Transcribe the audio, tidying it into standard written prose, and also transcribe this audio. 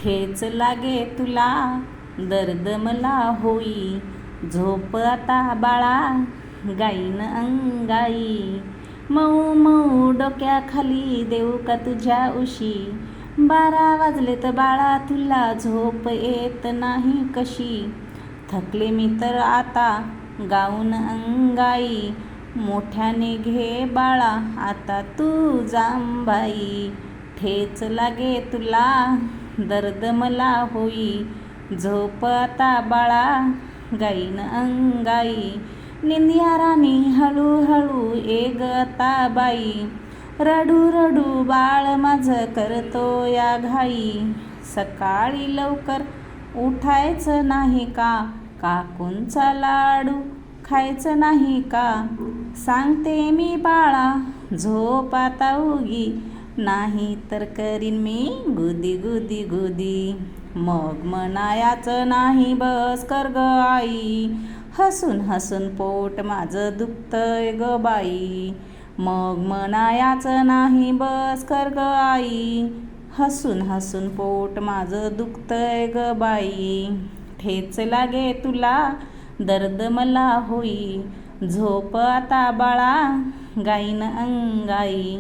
ठेच लागे तुला दर्द मला होई, झोप आता बाळा गाईन अंगाई. मऊ मऊ डोक्याखाली देऊ का तुझ्या उशी, 12 वाजलेत बाळा तुला झोप येत नाही कशी. थकले मी तर आता गाऊन अंगाई, मोठ्याने घे बाळा आता तू जांबाई. ठेच लागे तुला दर्द मला होई, झोप आता बाळा गाईन अंगाई. निंदिया राणी हळूहळू ये ग आता बाई, रडू रडू बाळ माझं करतो या घाई. सकाळी लवकर उठायचं नाही का, काकूंचा लाडू खायचं नाही का. सांगते मी बाळा झोप आता उगी, नाही तर करीन मी गुदी गुदी गुदी. मग म्हणायचं नाही बस कर ग आई, हसून हसून पोट माझं दुखतंय ग बाई. मग म्हणायचं नाही बस कर ग आई, हसून हसून पोट माझं दुखतंय ग बाई. ठेच लागे तुला दर्द मला होई, झोप आता बाळा गाईन अंगाई.